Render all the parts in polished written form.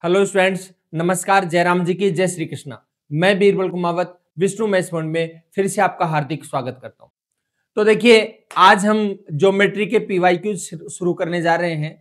Hello students, नमस्कार। जयराम जी की जय श्री कृष्णा। मैं बीरबल कुमावत विष्णु मैथ्स पॉइंट में फिर से आपका हार्दिक स्वागत करता हूं। तो देखिए, आज हम ज्योमेट्री के पीवाईक्यू शुरू करने जा रहे हैं।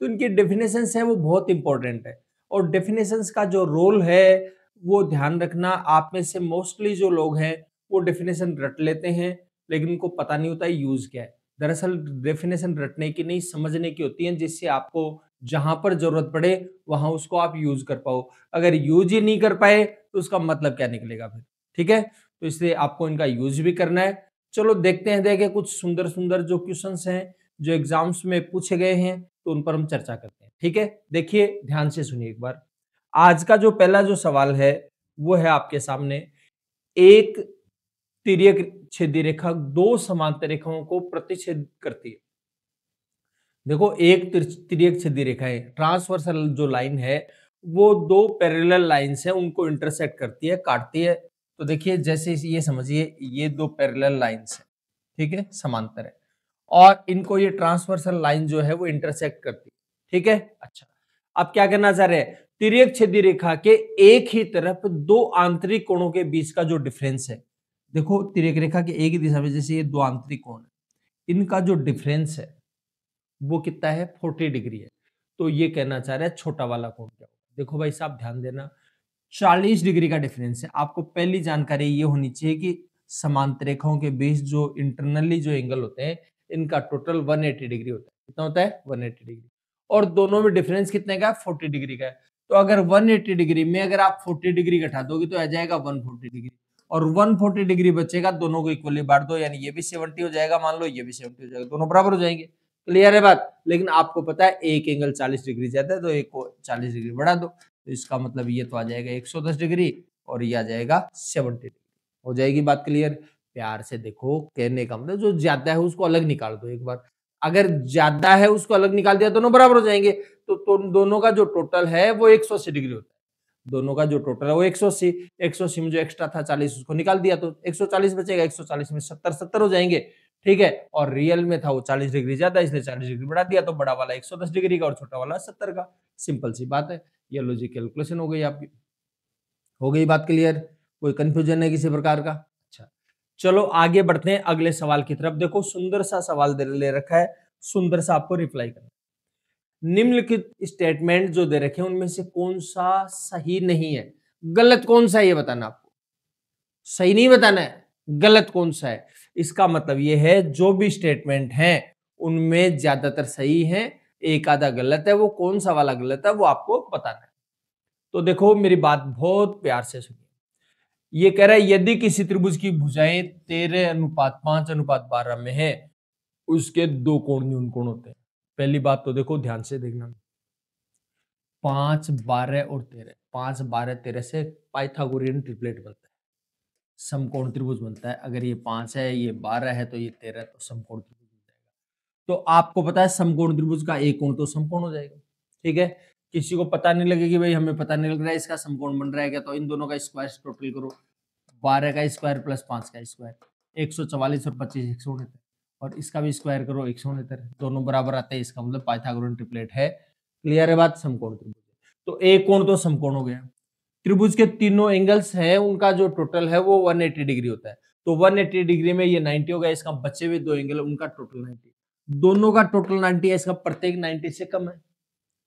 तो इनकी डेफिनेशंस है वो बहुत इंपॉर्टेंट है, और डेफिनेशंस का जो रोल है वो ध्यान रखना। आप में से मोस्टली जो लोग हैं वो डेफिनेशन रट लेते हैं, लेकिन उनको पता नहीं होता यूज क्या है। दरअसल डेफिनेशन रटने की नहीं, समझने की होती है, जिससे आपको जहां पर जरूरत पड़े वहां उसको आप यूज कर पाओ। अगर यूज ही नहीं कर पाए तो उसका मतलब क्या निकलेगा फिर। ठीक है, तो इसलिए आपको इनका यूज भी करना है। चलो देखते हैं, देखें कुछ सुंदर सुंदर जो क्वेश्चंस हैं जो एग्जाम्स में पूछे गए हैं, तो उन पर हम चर्चा करते हैं। ठीक है, देखिए ध्यान से सुनिए एक बार। आज का जो पहला जो सवाल है वो है आपके सामने। एक तिर्यक छेदी रेखा दो समांतर रेखाओं को प्रतिच्छेद करती है। देखो, एक तिर्यक छेदी रेखा है, ट्रांसवर्सल जो लाइन है वो दो पैरेलल लाइंस है, उनको इंटरसेक्ट करती है, काटती है। तो देखिए, जैसे ये समझिए, ये दो पैरेलल लाइंस है, ठीक है, समांतर है, और इनको ये ट्रांसवर्सल लाइन जो है वो इंटरसेक्ट करती है। ठीक है, अच्छा, अब क्या करना चाह रहे हैं? तिर्यक छेदी रेखा के एक ही तरफ दो आंतरिक कोणों के बीच का जो डिफरेंस है, देखो तिर्यक रेखा के एक ही दिशा में जैसे ये दो आंतरिक कोण है, इनका जो डिफरेंस है वो कितना है? 40 डिग्री है। तो ये कहना चाह रहा है छोटा वाला कोण क्या होगा। देखो भाई साहब, ध्यान देना, 40 डिग्री का डिफरेंस है। आपको पहली जानकारी ये होनी चाहिए कि समांतर रेखाओं के बीच जो इंटरनली जो एंगल होते हैं, इनका टोटल 180 डिग्री होता है। कितना होता है? 180 डिग्री। और दोनों में डिफरेंस कितने का है? 40 डिग्री का है। तो अगर 180 डिग्री में अगर आप 40 डिग्री घटा दोगे तो आ जाएगा 140 डिग्री, और 140 डिग्री बचेगा, दोनों को इक्वली बांट दो, यानी ये भी 70 हो जाएगा, मान लो ये भी 70 हो जाएगा, दोनों बराबर हो जाएंगे। क्लियर है बात? लेकिन आपको पता है एक एंगल 40 डिग्री ज्यादा है, तो एक को 40 डिग्री बढ़ा दो, तो इसका मतलब ये तो आ जाएगा 110 डिग्री, और ये आ जाएगा 70 डिग्री। हो जाएगी बात क्लियर? प्यार से देखो, कहने का मतलब जो ज्यादा है उसको अलग निकाल दो एक बार। अगर ज्यादा है उसको अलग निकाल दिया, दोनों बराबर हो जाएंगे। तो दोनों का जो टोटल है वो 180 डिग्री होता है। दोनों का जो टोटल है वो 180, 180 में जो एक्स्ट्रा था 40 उसको निकाल दिया तो 140 बचेगा, 140 में 70 70 हो जाएंगे। ठीक है, और रियल में था वो 40 डिग्री ज्यादा, इसलिए 40 डिग्री बढ़ा दिया, तो बड़ा वाला 110 डिग्री का और छोटा वाला 70 का। सिंपल सी बात है, ये लॉजिक कैलकुलेशन हो गई आपकी। हो गई बात क्लियर? कोई कंफ्यूजन है किसी प्रकार का? अच्छा, चलो आगे बढ़ते हैं अगले सवाल की तरफ। देखो, सुंदर सा सवाल ले रखा है, सुंदर सा आपको रिप्लाई करना। निम्नलिखित स्टेटमेंट जो दे रखे हैं उनमें से कौन सा सही नहीं है? गलत कौन सा है ये बताना आपको। सही नहीं बताना है, गलत कौन सा है। इसका मतलब ये है जो भी स्टेटमेंट है उनमें ज्यादातर सही है, एक आधा गलत है। वो कौन सा वाला गलत है वो आपको बताना है। तो देखो, मेरी बात बहुत प्यार से सुनिए। ये कह रहा है यदि किसी त्रिभुज की भुजाएं 13:5:12 में है, उसके दो कोण न्यून कोण होते हैं। पहली बात तो देखो, ध्यान से देखना, 5, 12 और 13, 5, 12, 13 से पाइथागोरियन ट्रिपलेट बनता है, समकोण त्रिभुज बनता है। अगर ये 5 है, ये 12 है, तो ये 13 है, तो समकोण त्रिभुज बन जाएगा। तो आपको पता है समकोण त्रिभुज का एक कोण तो समकोण हो जाएगा। ठीक है, किसी को पता नहीं लगे कि भाई हमें पता नहीं लग रहा है इसका समकोण बन रहा है क्या, तो इन दोनों का स्क्वायर टोटल करो, 12 का स्क्वायर प्लस 5 का स्क्वायर, 144 और 25 169, और इसका भी स्क्वायर करो 169, दोनों बराबर आते हैं, इसका मतलब पाइथागोरन ट्रिपलेट है। क्लियर है बात? समकोण त्रिभुज। तो एक कोण तो समकोण हो गया। त्रिभुज के तीनों एंगल्स हैं, उनका जो टोटल है वो 180 डिग्री होता है। तो 180 डिग्री में ये 90 हो गया, इसका बचे हुए दो एंगल उनका टोटल 90, दोनों का टोटल 90 है, इसका प्रत्येक 90 से कम है।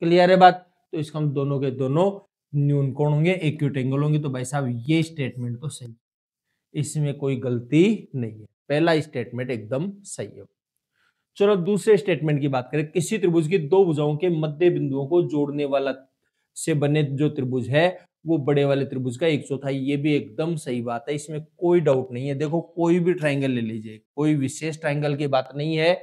क्लियर है बात? तो इसका हम दोनों के दोनों न्यून कोण होंगे, एक्यूट एंगल होंगे। तो भाई साहब ये स्टेटमेंट तो सही, इसमें कोई गलती नहीं है, पहला स्टेटमेंट एकदम सही है। चलो दूसरे स्टेटमेंट की बात करें। किसी त्रिभुज की दो भुजाओं के मध्य बिंदुओं को जोड़ने वाला से बने जो त्रिभुज है वो बड़े वाले त्रिभुज का एक चौथाई। ये भी एकदम सही बात है, इसमें कोई डाउट नहीं है। देखो, कोई भी ट्राइंगल ले लीजिए, कोई विशेष ट्राइंगल की बात नहीं है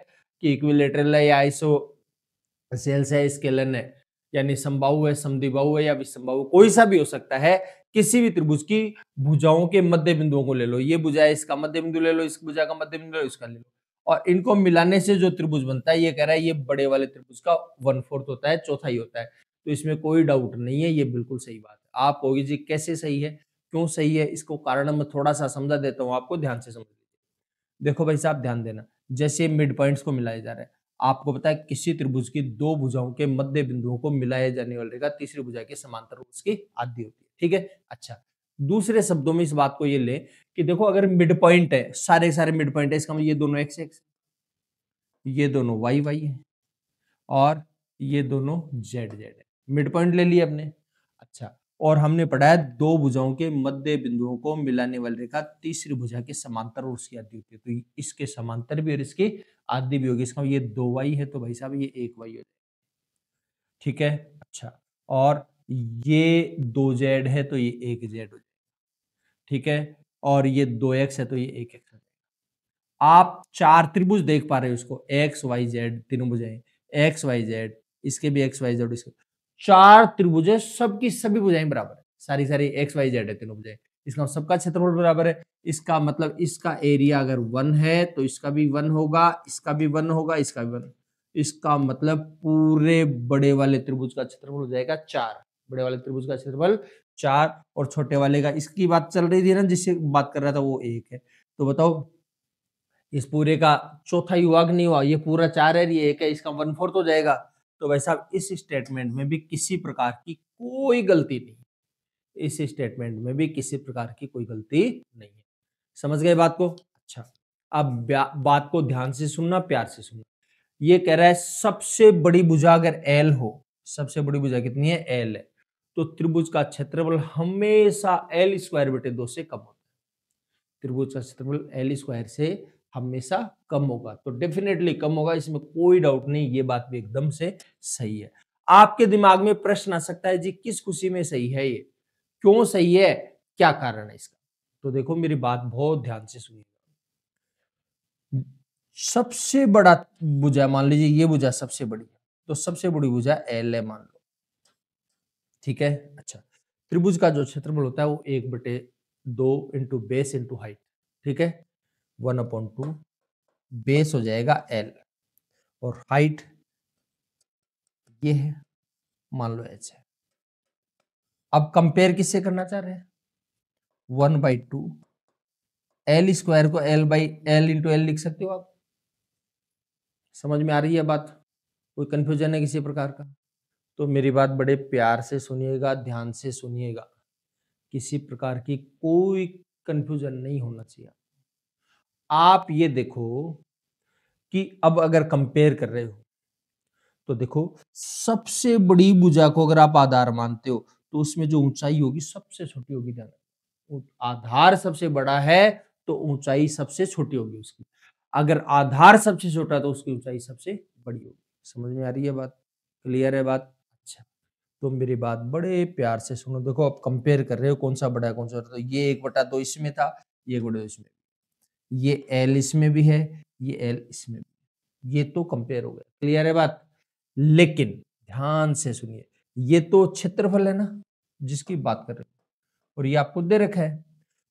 कि इक्विलेटरल है या आइसोसेल्स है, स्केलन है, यानी समबाहु है, समद्विबाहु है या विषमबाहु, कोई सा भी हो सकता है। किसी भी त्रिभुज की भुजाओं के मध्य बिंदुओं को ले लो, ये भुजा है, इसका मध्य बिंदु ले लो, इस भुजा का मध्य बिंदु ले लो, इसका ले लो, और इनको मिलाने से जो त्रिभुज बनता है, ये कह रहा है ये बड़े वाले त्रिभुज का 1/4 होता है, चौथाई होता है। तो इसमें कोई डाउट नहीं है, ये बिल्कुल सही बात है। आप कहोगे जी कैसे सही है, क्यों सही है, इसको कारण मैं थोड़ा सा समझा देता हूँ आपको, ध्यान से समझ लीजिए। देखो भाई साहब, ध्यान देना, जैसे मिड पॉइंट्स को मिलाया जा रहा है, आपको पता है किसी त्रिभुज की दो भुजाओं के मध्य बिंदुओं को मिलाया जाने वाली रेखा तीसरी भुजा के समांतर उसकी आधी होती है। ठीक है, अच्छा दूसरे शब्दों में इस बात को ये ले कि देखो अगर मिड पॉइंट है, सारे सारे मिड पॉइंट है, इसका मतलब ये दोनों एक्स एक्स, ये दोनों वाई वाई है और ये दोनों जेड जेड है। मिड पॉइंट ले लिया हमने। अच्छा, और हमने पढ़ा है दो भुजाओं के मध्य बिंदुओं को मिलाने वाली रेखा तीसरी भुजा के समांतर और उसकी आधी होती है, तो इसके समांतर भी और इसकी आधी भी होगी। इसका ये 2y है तो भाई साहब ये 1y हो जाएगा। ठीक है, अच्छा, और ये 2z है तो ये 1z हो जाएगा। ठीक है, और ये 2x है तो ये 1x हो जाएगा। आप चार त्रिभुज देख पा रहे हो इसको, एक्स वाई जेड तीनों भुजाएं, एक्स वाई जेड, इसके भी एक्स वाई जेड, इसके चार त्रिभुज है, सबकी सभी भुजाएं बराबर है, सारी सारी एक्स वाई जेड है तीनों भुजाएं, इसका मतलब सबका क्षेत्रफल बराबर है। इसका मतलब इसका एरिया अगर 1 है तो इसका भी 1 होगा, इसका भी 1 होगा, इसका भी 1। इसका मतलब पूरे बड़े वाले त्रिभुज का क्षेत्रफल हो जाएगा 4। बड़े वाले त्रिभुज का क्षेत्रफल 4 और छोटे वाले का, इसकी बात चल रही थी ना जिससे बात कर रहा था, वो 1 है। तो बताओ इस पूरे का चौथा ही हुआ कि नहीं हुआ? ये पूरा 4 है, ये 1 है, इसका 1/4 हो जाएगा। तो भाई साहब इस स्टेटमेंट में भी किसी प्रकार की कोई गलती नहीं, इस स्टेटमेंट में भी किसी प्रकार की कोई गलती नहीं है। समझ गए बात को? अच्छा, अब बात को ध्यान से सुनना, प्यार से सुनना। ये कह रहा है सबसे बड़ी भुजा अगर एल हो, सबसे बड़ी भुजा कितनी है? एल है, तो त्रिभुज का क्षेत्रफल हमेशा एल स्क्वायर बटे 2 से कम होता है। त्रिभुज का क्षेत्रफल एल स्क्वायर से हमेशा कम होगा, तो डेफिनेटली कम होगा, इसमें कोई डाउट नहीं, ये बात भी एकदम से सही है। आपके दिमाग में प्रश्न आ सकता है जी किस खुशी में सही है ये, क्यों सही है, क्या कारण है इसका? तो देखो मेरी बात बहुत ध्यान से सुनिएगा। सबसे बड़ा भुजा मान लीजिए, ये भुजा सबसे बड़ी है, तो सबसे बड़ी भुजा एल है मान लो। ठीक है, अच्छा, त्रिभुज का जो क्षेत्रफल होता है वो 1/2 इंटू बेस इंटू हाइट। ठीक है, 1/2 बेस हो जाएगा एल और हाइट ये है, मान लो एच है। अब कंपेयर किससे करना चाह रहे हैं? 1/2 एल स्क्वायर को L by L into L लिख सकते हो आप। समझ में आ रही है बात? कोई कंफ्यूजन है किसी प्रकार का? तो मेरी बात बड़े प्यार से सुनिएगा, ध्यान से सुनिएगा, किसी प्रकार की कोई कंफ्यूजन नहीं होना चाहिए। आप ये देखो कि अब अगर कंपेयर कर रहे हो तो देखो सबसे बड़ी भुजा को अगर आप आधार मानते हो तो उसमें जो ऊंचाई होगी सबसे छोटी होगी। ध्यान, आधार सबसे बड़ा है तो ऊंचाई सबसे छोटी होगी उसकी। अगर आधार सबसे छोटा तो उसकी ऊंचाई सबसे बड़ी होगी। समझ में आ रही है बात? क्लियर है बात? अच्छा, तो मेरी बात बड़े प्यार से सुनो। देखो आप कंपेयर कर रहे हो कौन सा बड़ा है कौन सा, तो ये 1/2 इसमें था, ये 1/2 इसमें, ये एल इसमें भी है, ये एल इसमें भी, ये तो कंपेयर हो गया। क्लियर है बात? लेकिन ध्यान से सुनिए, ये तो क्षेत्रफल है ना जिसकी बात कर रहे हैं, और ये आपको दे रखा है,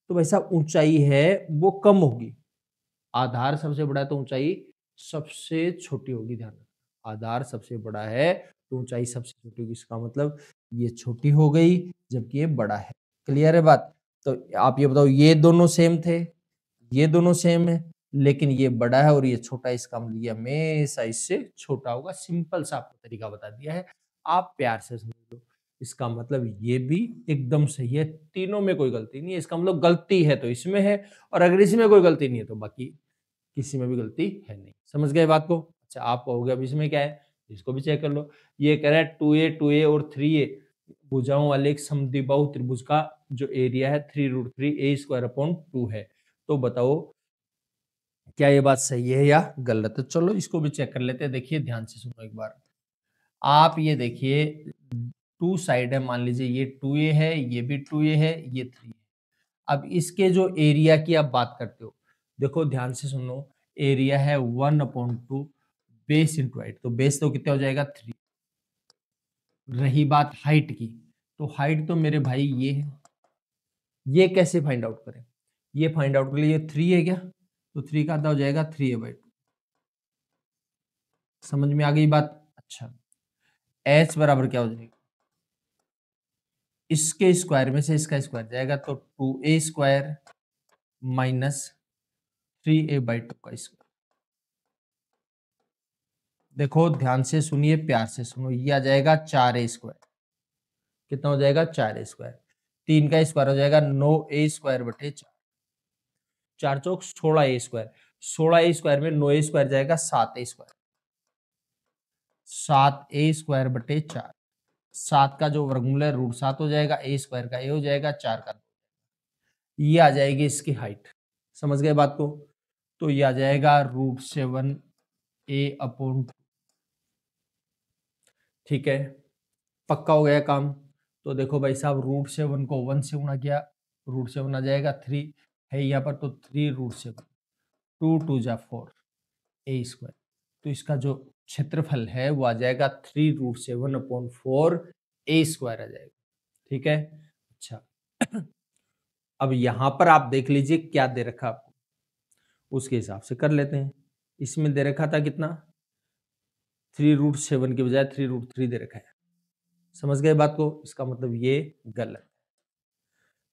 तो भाई साहब ऊंचाई है वो कम होगी। आधार सबसे बड़ा है तो ऊंचाई सबसे छोटी होगी। ध्यान रखना, आधार सबसे बड़ा है तो ऊंचाई सबसे छोटी होगी, इसका मतलब ये छोटी हो गई जबकि ये बड़ा है। क्लियर है बात? तो आप ये बताओ, ये दोनों सेम थे, ये दोनों सेम है, लेकिन ये बड़ा है और ये छोटा है, इसका मतलब ये हमेशा इससे छोटा होगा। सिंपल सा आपको तरीका बता दिया है, आप प्यार से समझ लो। इसका मतलब ये भी एकदम सही है, तीनों में कोई गलती नहीं है। इसका मतलब गलती है तो इसमें है, और अगर इसमें कोई गलती नहीं है तो बाकी किसी में भी गलती है नहीं। समझ गए बात को? अच्छा, आप कहोगे अब इसमें क्या है, इसको भी चेक कर लो। ये कह रहा है 2a और 3a भुजाओं वाले एक समद्विबाहु त्रिभुज का जो एरिया है 3√3a² है। तो बताओ क्या ये बात सही है या गलत है? चलो इसको भी चेक कर लेते हैं। देखिए ध्यान से सुनो एक बार। आप ये देखिए, 2 साइड है, मान लीजिए ये 2a है, ये भी 2a है, ये 3 है। अब इसके जो एरिया की आप बात करते हो, देखो ध्यान से सुनो, एरिया है 1/2 बेस इंटू हाइट, तो बेस तो कितना हो जाएगा 3। रही बात हाइट की, तो हाइट तो मेरे भाई ये है, ये कैसे फाइंड आउट करें? ये फाइंड आउट के लिए 3 है क्या, तो 3 का आधा हो जाएगा 3a/2। समझ में आ गई बात? अच्छा, h बराबर क्या हो जाएगा, इसके स्क्वायर में से इसका स्क्वायर जाएगा तो 2a² माइनस 3a/2 का स्क्वायर। देखो ध्यान से सुनिए, प्यार से सुनो, ये आ जाएगा 4a²। कितना हो जाएगा? 4a²। 3 का स्क्वायर हो जाएगा 9a² बटे 4। 4 चौक 16a²। 16a² में 9a² जाएगा 7a²। 7a² बटे 4। 7 का जो वर्गमूल है √7 हो जाएगा, a² का a हो जाएगा, 4 का ये आ जाएगी इसकी हाइट। समझ गए बात को? तो ये आ जाएगा √7a/2। ठीक है, पक्का हो गया काम। तो देखो भाई साहब, √7 को 1 से गुणा किया, √7 आ जाएगा 3 है यहाँ पर, तो 3√7, 2 2 जा 4 a²। तो इसका जो क्षेत्रफल है वो आ जाएगा 3√7/4 a² आ जाएगा। ठीक है, अच्छा। अब यहां पर आप देख लीजिए क्या दे रखा आपको, उसके हिसाब से कर लेते हैं। इसमें दे रखा था कितना? 3√7 की बजाय 3√3 दे रखा है। समझ गए बात को? इसका मतलब ये गलत।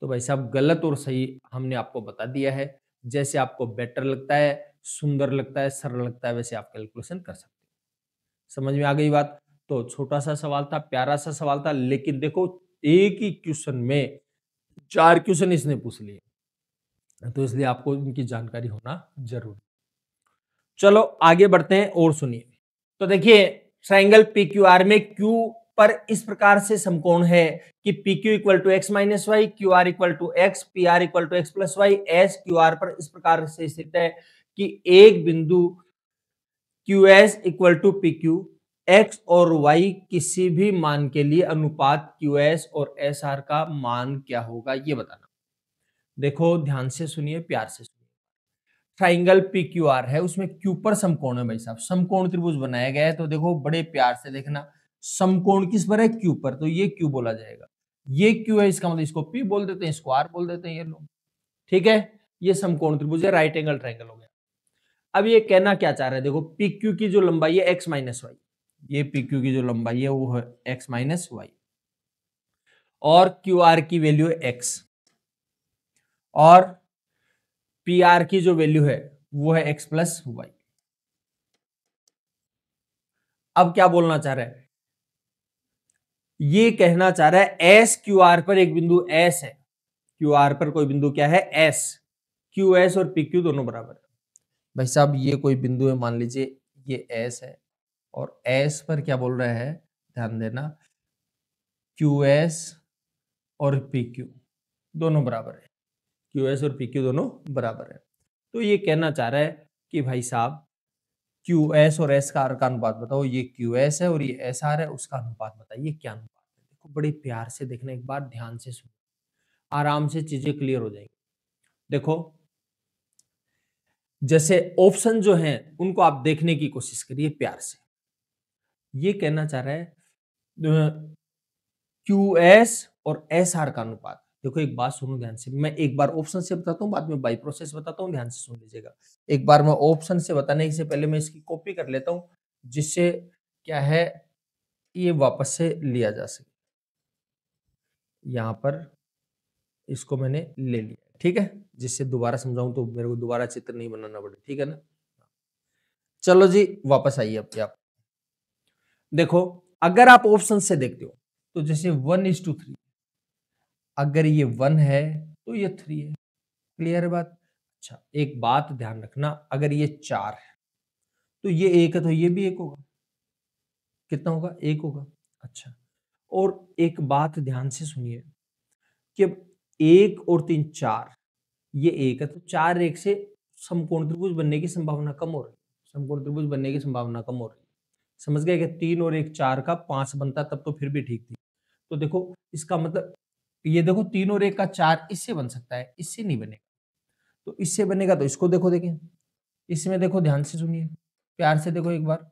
तो भाई साहब, गलत और सही हमने आपको बता दिया है। जैसे आपको बेटर लगता है, सुंदर लगता है, सरल लगता है, वैसे आप कैलकुलेशन कर सकते हैं। समझ में आ गई बात? तो छोटा सा सवाल था, प्यारा सा सवाल था, लेकिन देखो एक ही क्वेश्चन में 4 क्वेश्चन इसने पूछ लिए, तो इसलिए आपको इनकी जानकारी होना जरूरी। चलो आगे बढ़ते हैं और सुनिए। तो देखिए, ट्राइंगल PQR में Q पर इस प्रकार से समकोण है कि PQ = x - y, QR = x, PR = x + y, S QR पर इस प्रकार से स्थित है कि एक बिंदु QS = PQ, x और y किसी भी मान के लिए अनुपात QS और SR का मान क्या होगा, ये बताना। देखो ध्यान से सुनिए, प्यार से सुनिए। ट्राइंगल PQR है, उसमें Q पर समकोण है भाई साहब, समकोण त्रिभुज बनाया गया है। तो देखो बड़े प्यार से देखना, समकोण किस पर है? Q पर, तो ये Q बोला जाएगा। ये Q है, इसका मतलब इसको P बोल देते हैं, इसको R बोल देते हैं ये लोग। ठीक है, ये समकोण त्रिभुज है, राइट एंगल ट्राइंगल हो गया। अब ये कहना क्या चाह रहे हैं? देखो PQ की जो लंबाई है x - y, ये PQ की जो लंबाई है वो है x - y, और QR की वैल्यू है x, और PR की जो वैल्यू है वो है x + y। अब क्या बोलना चाह रहा है? ये कहना चाह रहा है एस क्यू आर पर एक बिंदु एस है, क्यू आर पर कोई बिंदु क्या है? एस। क्यू एस और पी क्यू दोनों बराबर है। भाई साहब, ये कोई बिंदु है, मान लीजिए ये एस है, और एस पर क्या बोल रहा है? ध्यान देना, क्यू एस और पी क्यू दोनों बराबर है, क्यू एस और पी क्यू दोनों बराबर है। तो ये कहना चाह रहा है कि भाई साहब, क्यू एस और एस का आर का अनुपात बताओ। ये क्यू एस है और ये एस आर है, उसका अनुपात बताइए क्या अनुपात है। देखो बड़े प्यार से देखना, एक बार ध्यान से सुनो, आराम से चीजें क्लियर हो जाएंगी। देखो, जैसे ऑप्शन जो हैं उनको आप देखने की कोशिश करिए प्यार से। ये कहना चाह रहा है क्यू एस और एस आर का अनुपात। देखो एक बात सुनो ध्यान से, मैं एक बार ऑप्शन से बताता हूँ, बाद में बाई प्रोसेस बताता हूँ, ध्यान से सुन लीजिएगा। एक बार मैं ऑप्शन से बताने से पहले मैं इसकी कॉपी कर लेता हूँ, जिससे क्या है, ये वापस से लिया जा सके। यहाँ पर इसको मैंने ले लिया, ठीक है, जिससे दोबारा समझाऊं तो मेरे को दोबारा चित्र नहीं बनाना पड़े, ठीक है ना। चलो जी, वापस आइए अब आप देखो, अगर आप ऑप्शन से देखते हो तो जैसे 1:3, अगर ये 1 है तो ये 3 है। क्लियर है बात? अच्छा, एक बात ध्यान रखना, अगर ये 4 है तो ये 1 है, तो ये भी 1 होगा। कितना होगा? 1 होगा। अच्छा, और एक बात ध्यान से सुनिए कि अब 1 और 3 4, ये 1 है, तो 4 1 से समकोण त्रिभुज बनने की संभावना कम हो रही है, समकोण त्रिभुज बनने की संभावना कम हो रही है। समझ गए कि 3 और 1 4 का 5 बनता, तब तो फिर भी ठीक थी। तो देखो इसका मतलब, ये देखो 3 और 1 का 4 इससे बन सकता है, इससे नहीं बनेगा। तो इससे बनेगा, तो इसको देखो, देखें इसमें, देखो ध्यान से सुनिए, प्यार से देखो एक बार।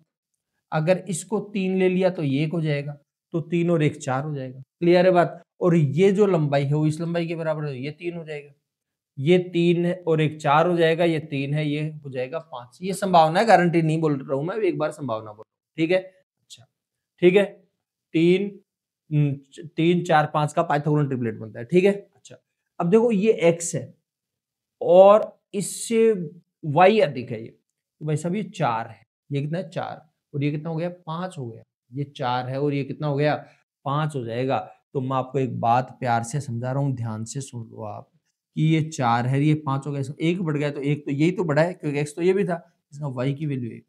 अगर इसको 3 ले लिया तो ये 1 हो जाएगा, तो 3 और 1 4 हो जाएगा। क्लियर है बात? और ये जो लंबाई है वो इस लंबाई के बराबर है, ये 3 हो जाएगा। ये 3 है और 1 4 हो जाएगा, ये 3 है, ये हो जाएगा 5। ये संभावना है, गारंटी नहीं बोल रहा हूं मैं, एक बार संभावना बोल रहा हूं, ठीक है। अच्छा, ठीक है, 3 3 4 5 का पाइथागोरन ट्रिपलेट बनता है, ठीक है। अच्छा, अब देखो ये x है और इससे y अधिक है, ये तो भाई साहब ये 4 है, ये कितना है? 4। और ये कितना हो गया 5 हो गया, ये 4 है और ये कितना हो गया 5 हो जाएगा। तो मैं आपको एक बात प्यार से समझा रहा हूँ, ध्यान से सुन लो आप कि ये 4 है, ये 5 हो गया, इसमें एक बढ़ गया तो एक तो यही तो बढ़ा है क्योंकि x तो ये भी था, इसका y की वैल्यू 1,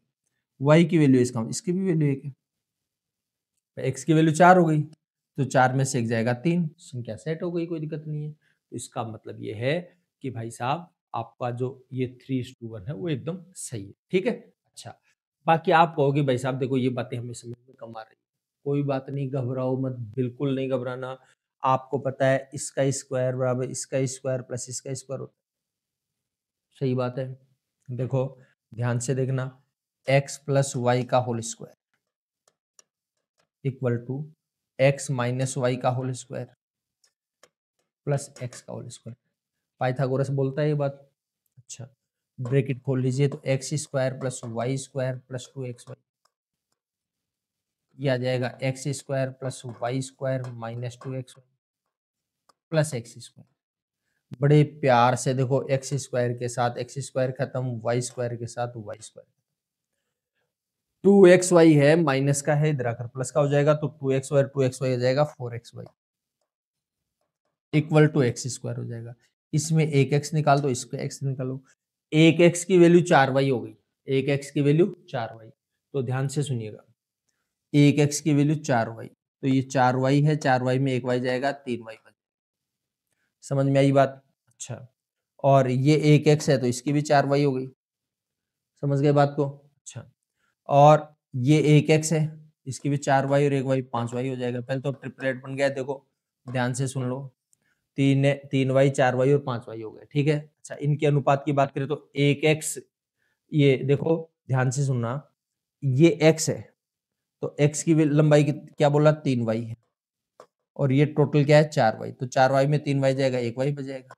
y की वैल्यू इसकी भी वैल्यू 1 है, x की वैल्यू 4 हो गई, तो 4 में से 1 जाएगा 3, संख्या सेट हो गई, कोई दिक्कत नहीं है। तो इसका मतलब ये है कि भाई साहब आपका जो ये 3:1 है वो एकदम सही है, ठीक है। अच्छा, बाकी आप कहोगे भाई साहब देखो ये बातें हमें समझ में कम आ रही है, कोई बात नहीं, घबराओ मत, बिल्कुल नहीं घबराना। आपको पता है इसका स्क्वायर बराबर इसका स्क्वायर प्लस इसका स्क्वायर होता है, सही बात है। देखो ध्यान से देखना, x प्लस वाई का whole square equal to x minus y का होल स्क्वायर प्लस x का होल स्क्वायर। पाइथागोरस बोलता है ये बात। अच्छा, ब्रैकेट खोल लीजिए तो x square plus y square plus 2xy, ये आ जाएगा x square plus y square minus 2xy plus x square. बड़े प्यार से देखो, एक्स स्क्वायर के साथ एक्स स्क्वायर खत्म, वाई स्क्वायर के साथ वाई स्क्वायर, 2xy है माइनस का है, इधर आकर प्लस का हो जाएगा, तो 2x और 2xy हो जाएगा 4xy equal to x square हो जाएगा। इसमें एक x निकाल दो, इसको x निकालो, एक x की वैल्यू 4y हो गई, एक x की वैल्यू 4y। तो ध्यान से सुनिएगा, एक x की वैल्यू 4y, तो ये 4y है, 4y में एक y जाएगा, 3y बच, समझ में आई बात। अच्छा, और ये एक x है तो इसकी भी 4y हो गई, समझ गए बात को। अच्छा, और ये एक x है, इसकी भी 4y और एक y 5y हो जाएगा। पहले तो ट्रिपलेट बन गया, देखो ध्यान से सुन लो, 3y 4y और 5y हो गए, ठीक है। अच्छा, इनके अनुपात की बात करें तो एक x, ये देखो ध्यान से सुनना, ये x है तो x की लंबाई क्या बोला 3y है, और ये टोटल क्या है 4y, तो 4y में 3y जाएगा, 1y बचेगा।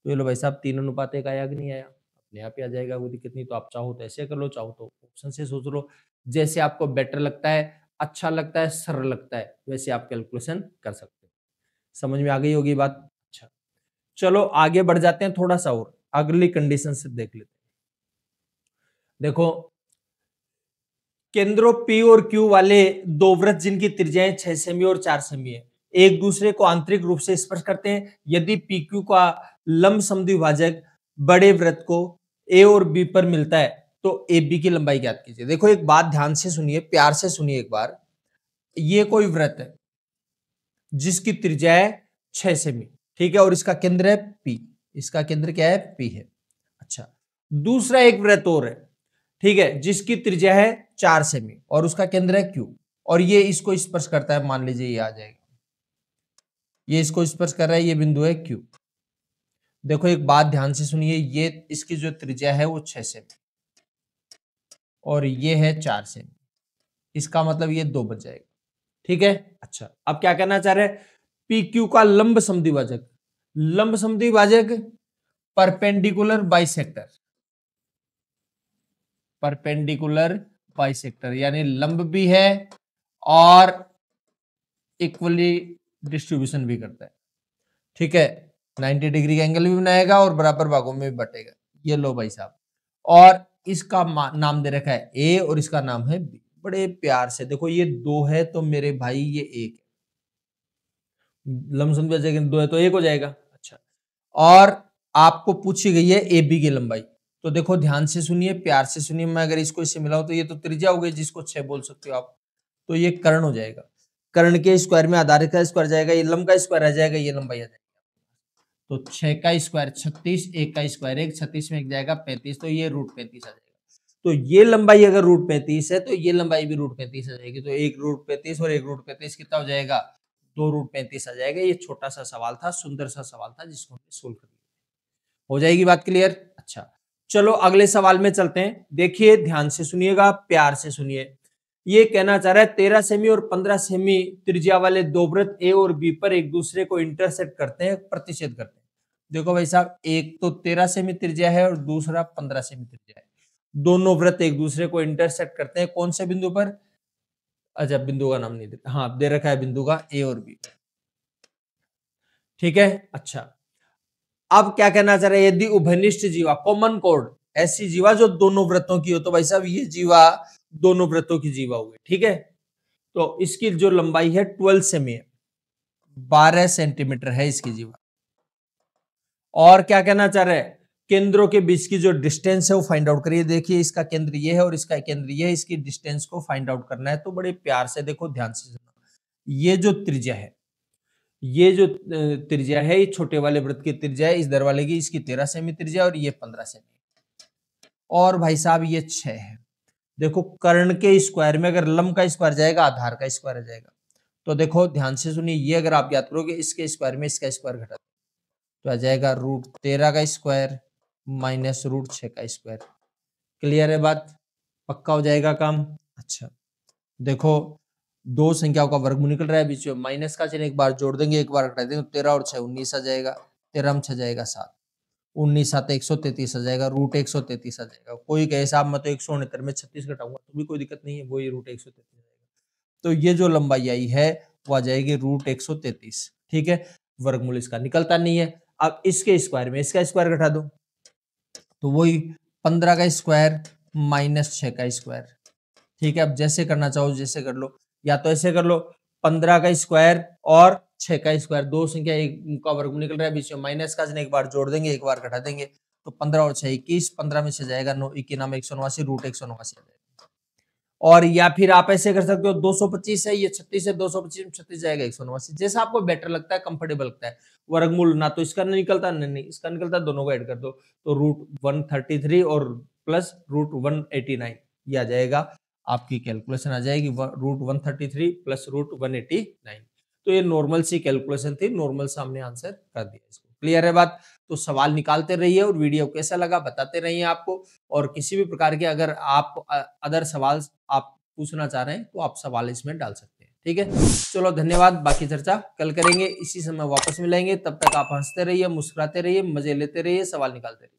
तो ये लो भाई साहब 3:1 आया कि नहीं आया, अपने आप ही आ जाएगा, कोई दिक्कत नहीं। तो आप चाहो तो ऐसे कर लो, चाहो तो ऑप्शन से सोच लो, जैसे आपको बेटर लगता है, अच्छा लगता है, सरल लगता है, वैसे आप कैलकुलेशन कर सकते हो। समझ में आ गई होगी बात। अच्छा, चलो आगे बढ़ जाते हैं थोड़ा सा और अगली कंडीशन से देख लेते हैं। देखो, केंद्रों P और Q वाले दो वृत्त जिनकी त्रिज्याएं 6 सेमी और 4 सेमी है, एक दूसरे को आंतरिक रूप से स्पर्श करते हैं। यदि PQ का लंब समद्विभाजक बड़े वृत्त को A और B पर मिलता है तो AB की लंबाई ज्ञात कीजिए। देखो एक बात ध्यान से सुनिए, प्यार से सुनिए एक बार, ये कोई वृत्त है जिसकी त्रिज्या है 6 सेमी, ठीक है, और इसका केंद्र है P, इसका केंद्र क्या है P है। अच्छा, दूसरा एक वृत्त और है, ठीक है, जिसकी त्रिज्या है 4 सेमी और उसका केंद्र है Q, और ये इसको स्पर्श करता है, मान लीजिए ये आ जाएगा, ये इसको स्पर्श कर रहा है, ये बिंदु है Q। देखो एक बात ध्यान से सुनिए, ये इसकी जो त्रिज्या है वो 6 सेमी और ये है 4 सेमी, इसका मतलब ये 2 बच जाएगा, ठीक है। अच्छा, अब क्या कहना चाह रहे हैं, PQ का लंब समद्विभाजक, लंब समद्विभाजक परपेंडिकुलर बाइसेक्टर, परपेंडिकुलर बाइसेक्टर यानी लंब भी है और इक्वली डिस्ट्रीब्यूशन भी करता है, ठीक है, 90 डिग्री का एंगल भी बनाएगा और बराबर भागों में भी बटेगा। ये लो भाई साहब, और इसका नाम दे रखा है A और इसका नाम है B। बड़े प्यार से देखो, ये 2 है तो मेरे भाई ये 1 है, लंब समद्विभाजक 2 है तो 1 हो जाएगा। अच्छा, और आपको पूछी गई है AB की लंबाई, तो देखो ध्यान से सुनिए, प्यार से सुनिए, मैं अगर इसको इससे मिलाऊं तो ये तो त्रिज्या हो गई जिसको 6 बोल सकते हो आप, तो ये कर्ण हो जाएगा, कर्ण के स्क्वायर में आधार का स्क्वायर जाएगा, ये लंब का स्क्वायर आ जाएगा, ये लंबाई आ जाएगी। तो 6 का स्क्वायर 36, 1 का स्क्वायर 1, 36 में 1 जाएगा 35, तो ये √35 आ जाएगा। तो ये लंबाई अगर √35 है तो ये लंबाई भी √35 आ जाएगी, तो 1 √35 और 1 √35 कितना हो जाएगा, 2 √35 आ जाएगा। ये छोटा सा सवाल था, सुंदर सा सवाल था, जिसको हमने सोल्व कर लिया। हो जाएगी बात क्लियर। अच्छा, चलो अगले सवाल में चलते हैं। देखिए ध्यान से सुनिएगा, प्यार से सुनिए, ये कहना चाह रहा है 13 सेमी और 15 सेमी त्रिज्या वाले दो वृत्त A और B पर एक दूसरे को इंटरसेक्ट करते हैं, प्रतिच्छेद करते हैं। देखो भाई साहब, एक तो 13 सेमी त्रिज्या है और दूसरा 15 सेमी त्रिज्या है, दोनों वृत्त एक दूसरे को इंटरसेक्ट करते हैं, कौन से बिंदु पर, अच्छा बिंदु का नाम नहीं दे, हाँ दे रखा है बिंदु का A और B, ठीक है। अच्छा, अब क्या कहना चाह रहे हैं, यदि उभयनिष्ठ जीवा, कॉमन कोड, ऐसी जीवा जो दोनों वृत्तों की हो, तो भाई साहब ये जीवा दोनों वृत्तों की जीवा हो गई, ठीक है। तो इसकी जो लंबाई है 12 सेमी है, 12 सेंटीमीटर है इसकी जीवा। और क्या कहना चाह रहे हैं, केंद्रों के बीच की जो डिस्टेंस है वो फाइंड आउट करिए। देखिए इसका केंद्र ये है और इसका केंद्र ये है, इसकी डिस्टेंस को फाइंड आउट करना है। तो बड़े प्यार से देखो, ध्यान से सुनो, ये जो त्रिज्या है, ये जो त्रिज्या है, ये छोटे वाले वृत्त की त्रिज्या है, इस दर वाले की, इसकी 13 सेमी त्रिज्या और ये 15 सेमी। और भाई साहब ये 6 है। देखो कर्ण के स्क्वायर में अगर लंब का स्क्वायर जाएगा, आधार का स्क्वायर आ जाएगा। तो देखो ध्यान से सुनिए, ये अगर आप याद करोगे, इसके स्क्वायर में इसका स्क्वायर घटा तो आ जाएगा √13 का स्क्वायर माइनस √6 का स्क्वायर। क्लियर है बात, पक्का हो जाएगा काम। अच्छा देखो, दो संख्याओं का वर्गमूल निकल रहा है, बीच में माइनस का चिन्ह, एक बार जोड़ देंगे एक बार घटा देंगे, 13 और 6 19 आ जाएगा, 13 में 6 जाएगा 7, 19 7 133 आ जाएगा, √133 आ जाएगा। कोई कहे साहब मैं तो 169 में 36 घटाऊंगा तो भी कोई दिक्कत नहीं है, वही √133 आएगा। तो ये जो लंबाई आई है वो आ जाएगी √133, ठीक है। वर्गमूल इसका निकलता नहीं है। अब इसके स्क्वायर में इसका स्क्वायर घटा दो, तो वही 15 का स्क्वायर माइनस 6 का स्क्वायर, ठीक है। अब जैसे करना चाहो जैसे कर लो, या तो ऐसे कर लो, 15 का स्क्वायर और 6 का स्क्वायर, दो संख्या एक का वर्गमूल निकल रहा है, बीच में माइनस का चिन्ह, एक बार जोड़ देंगे एक बार घटा देंगे, तो 15 और 6 21, 15 में से जाएगा 9, 21 नाम 189, √189 आ जाएगा। और या फिर आप ऐसे कर सकते हो, 225 है, ये 36 है, 225 में 36 जाएगा 189, जैसा आपको बेटर लगता है, कंफर्टेबल लगता है। वर्गमूल ना तो इसका नहीं निकलता, नहीं इसका निकलता, दोनों को ऐड कर दो, तो √133 और प्लस √189, ये आ जाएगा आपकी कैलकुलेशन आ जाएगी, √133 प्लस √189। तो ये नॉर्मल सी कैलकुलेशन थी, नॉर्मल सा हमने आंसर कर दिया इसको। क्लियर है बात। तो सवाल निकालते रहिए और वीडियो कैसा लगा बताते रहिए आपको। और किसी भी प्रकार के अगर आप अदर सवाल आप पूछना चाह रहे हैं तो आप सवाल इसमें डाल सकते हैं, ठीक है। चलो धन्यवाद, बाकी चर्चा कल करेंगे, इसी समय वापस मिलेंगे। तब तक आप हंसते रहिए, मुस्कुराते रहिए, मजे लेते रहिए, सवाल निकालते रहिए।